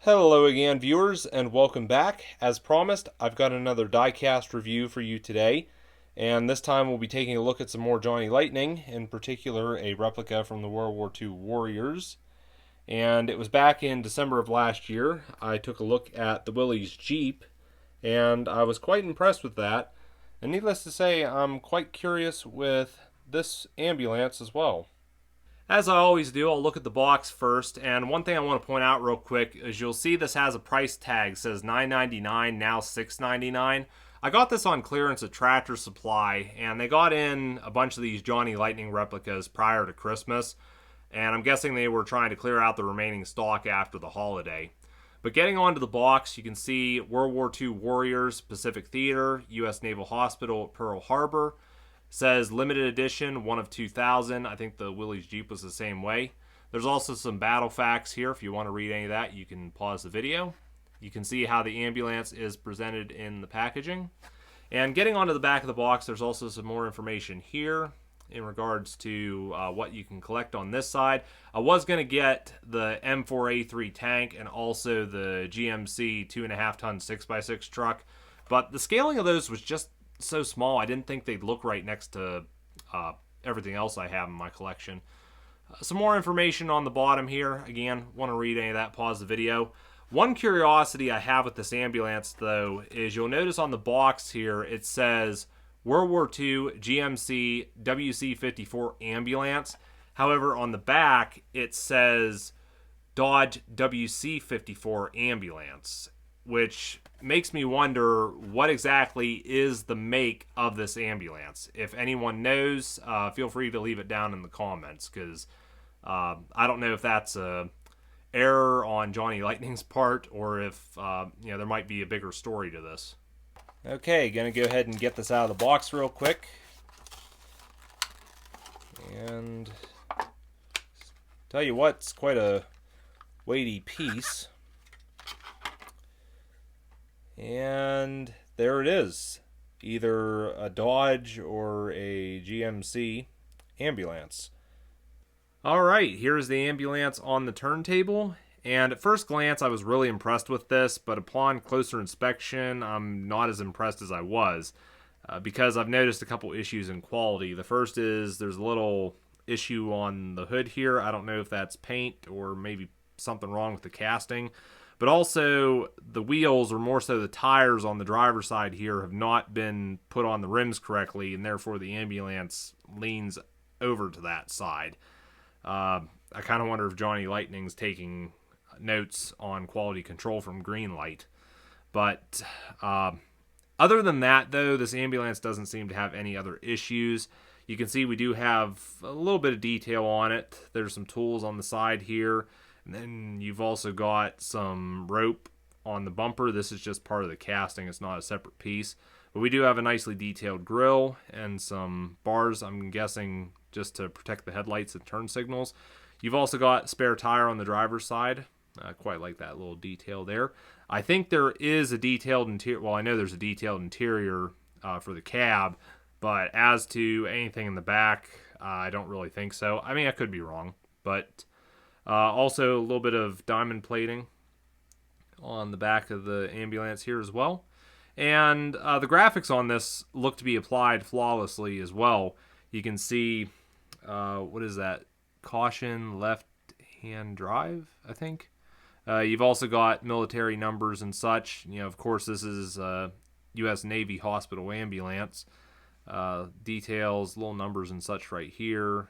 Hello again, viewers, and welcome back. As promised, I've got another diecast review for you today, and this time we'll be taking a look at some more Johnny Lightning, in particular a replica from the World War II Warriors. And it was back in December of last year. I took a look at the Willys Jeep, and I was quite impressed with that. And needless to say, I'm quite curious with this ambulance as well. As I always do, I'll look at the box first, and one thing I want to point out real quick is you'll see this has a price tag. It says $9.99, now $6.99. I got this on clearance at Tractor Supply, and they got in a bunch of these Johnny Lightning replicas prior to Christmas, and I'm guessing they were trying to clear out the remaining stock after the holiday. But getting onto the box, you can see World War II Warriors, Pacific Theater, U.S. Naval Hospital at Pearl Harbor. Says limited edition, one of 2,000. I think the Willys Jeep was the same way. There's also some battle facts here. If you want to read any of that, you can pause the video. You can see how the ambulance is presented in the packaging. And getting onto the back of the box, there's also some more information here in regards to what you can collect on this side. I was going to get the M4A3 tank and also the GMC 2.5 ton 6x6 truck, but the scaling of those was just so small, I didn't think they'd look right next to everything else I have in my collection. Some more information on the bottom here. Again, want to read any of that, pause the video. One curiosity I have with this ambulance, though, is you'll notice on the box here it says World War II GMC WC54 ambulance. However, on the back it says Dodge WC54 ambulance, which makes me wonder what exactly is the make of this ambulance. If anyone knows, feel free to leave it down in the comments, because I don't know if that's a error on Johnny Lightning's part or if there might be a bigger story to this. Okay, gonna go ahead and get this out of the box real quick. And tell you what, it's quite a weighty piece. And there it is, either a Dodge or a GMC ambulance. Alright, here's the ambulance on the turntable, and at first glance I was really impressed with this, but upon closer inspection I'm not as impressed as I was, because I've noticed a couple issues in quality. The first is there's a little issue on the hood here. I don't know if that's paint or maybe something wrong with the casting. But also, the wheels, or more so the tires on the driver's side here, have not been put on the rims correctly, and therefore the ambulance leans over to that side. I kind of wonder if Johnny Lightning's taking notes on quality control from Greenlight. But other than that, though, this ambulance doesn't seem to have any other issues. You can see we do have a little bit of detail on it. There's some tools on the side here. And then you've also got some rope on the bumper. This is just part of the casting. It's not a separate piece. But we do have a nicely detailed grille and some bars, I'm guessing, just to protect the headlights and turn signals. You've also got a spare tire on the driver's side. I quite like that little detail there. I think there is a detailed interior. Well, I know there's a detailed interior for the cab. But as to anything in the back, I don't really think so. I mean, I could be wrong. But also a little bit of diamond plating on the back of the ambulance here as well. And the graphics on this look to be applied flawlessly as well. You can see, what is that? Caution left-hand drive, I think. You've also got military numbers and such. Of course, this is a U.S. Navy hospital ambulance. Details, little numbers and such right here.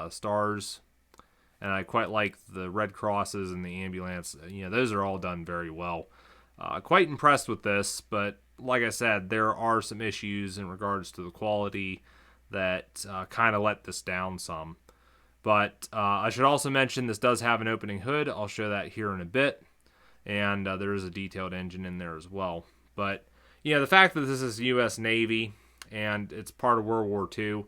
Stars. And I quite like the red crosses in the ambulance. Those are all done very well. Quite impressed with this, but like I said, there are some issues in regards to the quality that kind of let this down some. But I should also mention this does have an opening hood. I'll show that here in a bit. And there is a detailed engine in there as well. But, the fact that this is U.S. Navy and it's part of World War II,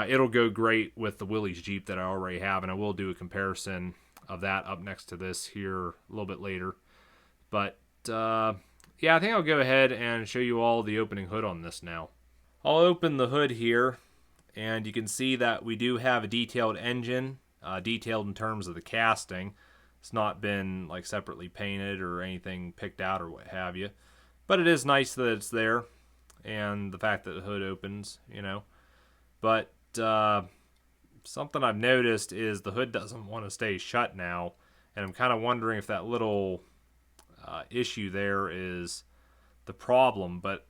it'll go great with the Willys Jeep that I already have, and I will do a comparison of that up next to this here a little bit later. But, yeah, I think I'll go ahead and show you all the opening hood on this now. I'll open the hood here, and you can see that we do have a detailed engine, detailed in terms of the casting. It's not been like separately painted or anything picked out or what have you. But it is nice that it's there, and the fact that the hood opens, you know. But something I've noticed is the hood doesn't want to stay shut now, and I'm kind of wondering if that little issue there is the problem. But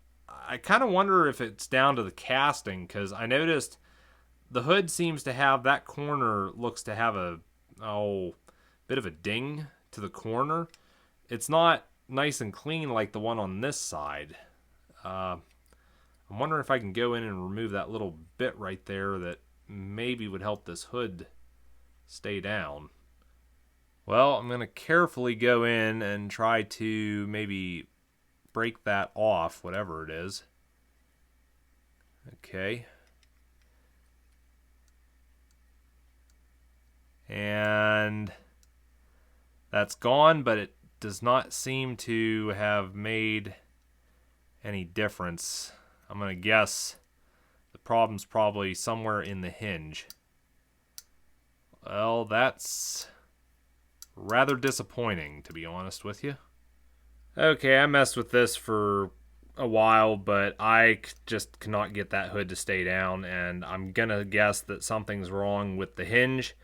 I kind of wonder if it's down to the casting, because I noticed the hood seems to have, that corner looks to have a bit of a ding to the corner. It's not nice and clean like the one on this side. I'm wondering if I can go in and remove that little bit right there that maybe would help this hood stay down. Well, I'm going to carefully go in and try to maybe break that off, whatever it is. Okay. And that's gone, but it does not seem to have made any difference. I'm going to guess the problem's probably somewhere in the hinge. Well, that's rather disappointing, to be honest with you. Okay, I messed with this for a while, but I just cannot get that hood to stay down, and I'm going to guess that something's wrong with the hinge,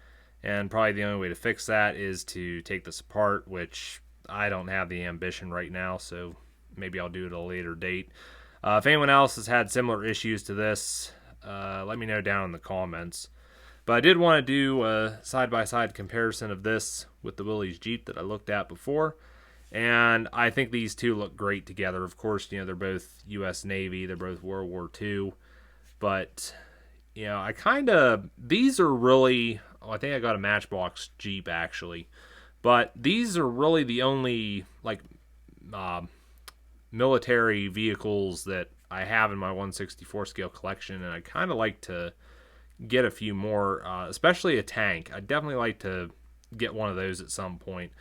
and probably the only way to fix that is to take this apart, which I don't have the ambition right now, so maybe I'll do it at a later date. If anyone else has had similar issues to this, let me know down in the comments. But I did want to do a side-by-side comparison of this with the Willys Jeep that I looked at before. And I think these two look great together. Of course, you know, they're both U.S. Navy. They're both World War II. But, you know, these are really, I think I got a Matchbox Jeep, actually. But these are really the only, like, military vehicles that I have in my 1/64 scale collection. And I kind of like to get a few more, especially a tank. I'd definitely like to get one of those at some point.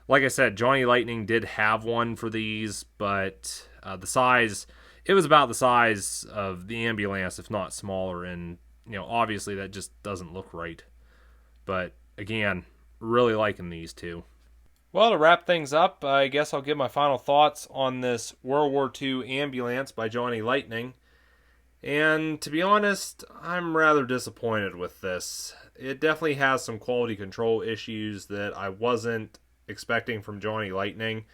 Like I said, Johnny Lightning did have one for these, but the size, it was about the size of the ambulance, if not smaller, and, you know, obviously that just doesn't look right. But, again, really liking these two. Well, to wrap things up, I guess I'll give my final thoughts on this World War II ambulance by Johnny Lightning. And to be honest, I'm rather disappointed with this. It definitely has some quality control issues that I wasn't expecting from Johnny Lightning.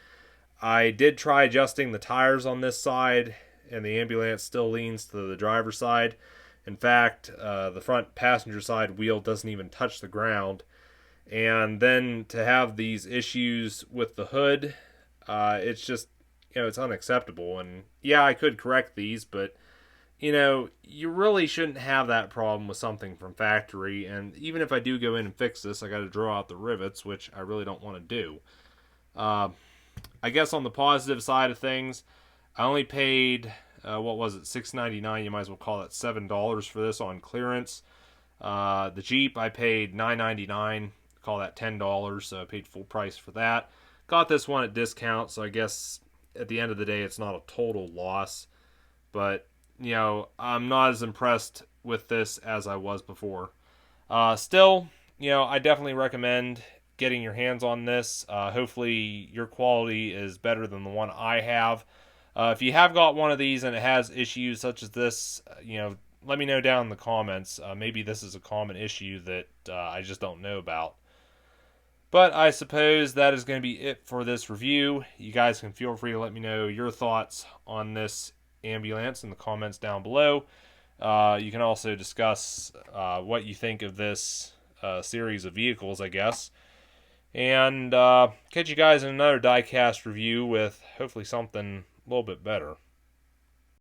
I did try adjusting the tires on this side, and the ambulance still leans to the driver's side. In fact, the front passenger side wheel doesn't even touch the ground. And then to have these issues with the hood, it's just, you know, it's unacceptable. And yeah, I could correct these, but you know, you really shouldn't have that problem with something from factory. And even if I do go in and fix this, I got to draw out the rivets, which I really don't want to do. I guess on the positive side of things, I only paid, what was it, $6.99. You might as well call it $7 for this on clearance. The Jeep, I paid $9.99. Call that $10, so I paid full price for that. Got this one at discount, so I guess at the end of the day, it's not a total loss. But you know, I'm not as impressed with this as I was before. Still, you know, I definitely recommend getting your hands on this. Hopefully your quality is better than the one I have. If you have got one of these and it has issues such as this, you know, let me know down in the comments. Maybe this is a common issue that I just don't know about. But I suppose that is going to be it for this review. You guys can feel free to let me know your thoughts on this ambulance in the comments down below. You can also discuss what you think of this series of vehicles, I guess. And catch you guys in another diecast review with hopefully something a little bit better.